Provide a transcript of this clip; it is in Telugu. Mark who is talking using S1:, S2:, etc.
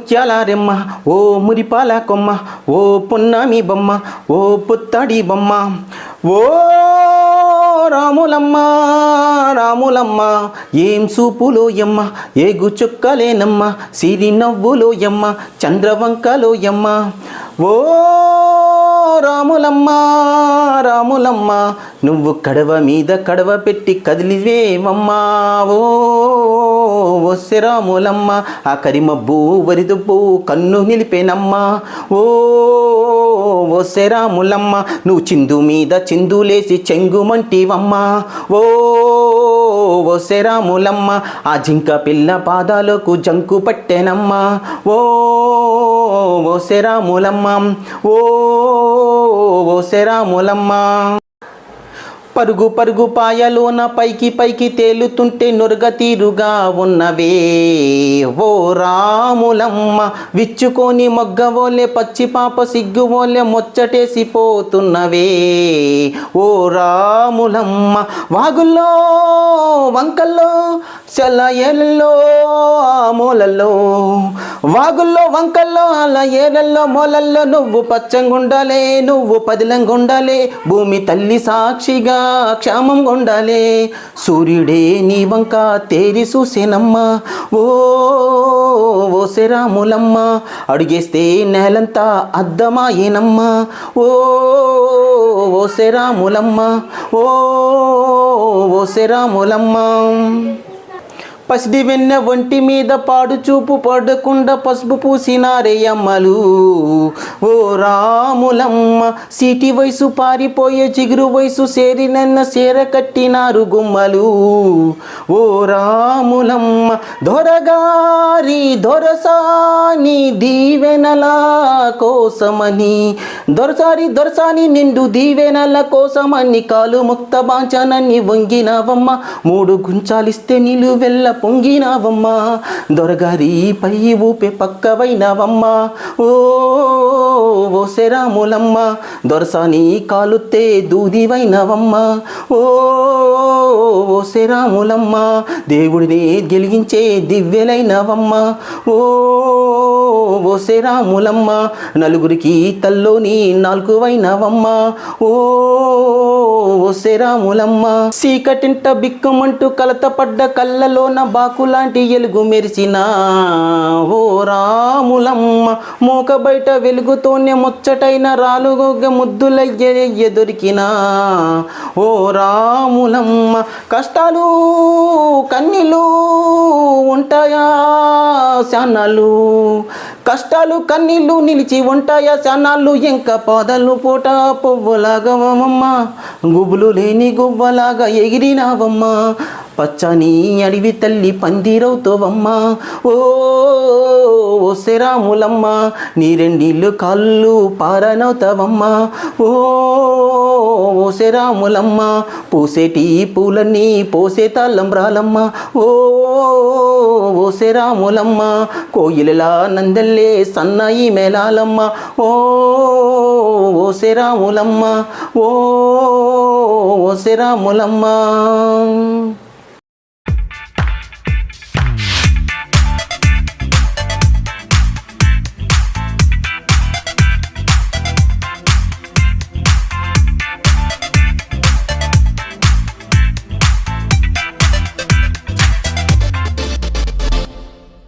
S1: ముత్యాల రెమ్మ ఓ మురిపాల కొమ్మ ఓ పున్నమి బొమ్మ ఓ పుత్తడి బొమ్మ ఓ రాములమ్మ రాములమ్మ ఏం సూపులో యమ్మ ఏగు చుక్కలేనమ్మ సిరి నవ్వులో యమ్మ చంద్రవంకలో యమ్మ ఓ రాములమ్మ రాములమ్మ నువ్వు కడవ మీద కడవ పెట్టి కదిలివేమమ్మా ఓ వస్తే రాములమ్మ ఆ కరిమబ్బు వరిదుబ్బు కన్ను నిలిపేనమ్మా ఓ వస్తే రాములమ్మ నువ్వు చిందు మీద చిందులేసి చెంగుమంటివమ్మా ఓ వస్తే రాములమ్మ ఆ జింక పిల్ల పాదాలకు జంకు పట్టెనమ్మా ఓ వస్తే రాములమ్మ ఓ వస్తే రాములమ్మ పరుగు పరుగు పాయలోన పైకి పైకి తేలుతుంటే నురగ తీరుగా ఉన్నవే ఓ రాములమ్మ విచ్చుకొని మొగ్గవోలే పచ్చి పాప సిగ్గువోలే ముచ్చటేసిపోతున్నవే ఓ రాములమ్మ వాగుల్లో వంకల్లో సెలయేళ్ళలో మూలల్లో వాగుల్లో వంకల్లో అలా ఏళ్ళల్లో మూలల్లో నువ్వు పచ్చంగుండాలే నువ్వు పదిలంగుండాలే భూమి తల్లి సాక్షిగా క్షేమంగా ఉండాలే సూర్యుడే నీ వంక తేరి చూసేనమ్మా ఓ ఓసే రాములమ్మ అడుగేస్తే నేలంతా అద్దమాయేనమ్మా ఓ ఓసే రాములమ్మ ఓ ఓసే రాములమ్మ పసిడి వెన్న ఒంటి మీద పాడు చూపు పడకుండా పసుపు పూసినారే అమ్మలు ఓ రాములమ్మ సీటి వయసు పారిపోయే చిగురు వయసు సేరినన్న సేర కట్టినారు గుమ్మలు ఓ రాములమ్మ దొరగారి దొరసాని దీవెనల కోసమని దొరసాని నిండు దీవెనల కోసమని కాలు ముక్త బాంచనని వంగినవమ్మ మూడు గుంచాలిస్తే నీళ్ళు వెళ్ళ పొంగినావమ్మా దొరగారి పై ఊపే పక్కవైనవమ్మా ఓ ఓసే రాములమ్మ దొరసాని కాలుతే దూదివైనవమ్మా ఓ ఓసే రాములమ్మ దేవుడిని గెలిగించే దివ్యలైనవమ్మా ఓ ఓసే రాములమ్మ నలుగురికి తల్లోని నాలుగువైనవమ్మా ఓ ఓసే రాములమ్మ సీకటింట బిక్కుమంటూ కలతపడ్డ కళ్ళలోన బాకులాంటి ఎలుగు మెరిసిన ఓ రాములమ్మ మోక బయట వెలుగుతోనే ముచ్చటైన రాలుగొగ్గ ముద్దులయ్య దొరికిన ఓ రాములమ్మ కష్టాలు కన్నీళ్ళు ఉంటాయా శానాలు కష్టాలు కన్నీళ్ళు నిలిచి ఉంటాయా శానాలు ఇంకా పాదలు పూట పువ్వులాగవమ్మ గుబులు లేని గువ్వలాగా ఎగిరినావమ్మ పచ్చని అడివి తల్లి పందిరవుతావమ్మా ఓ ఓసే రాములమ్మ నీ రెండిళ్ళు కాళ్ళు పారనవుతావమ్మా ఓ ఓసే రాములమ్మ పూసేటి పూలన్నీ పోసే తాళంబ్రాలమ్మ ఓ ఓసే రాములమ్మ కోయిలలా నందల్లే సన్నాయి మేళాలమ్మ ఓ ఓసే రాములమ్మ ఓ ఓసే రాములమ్మ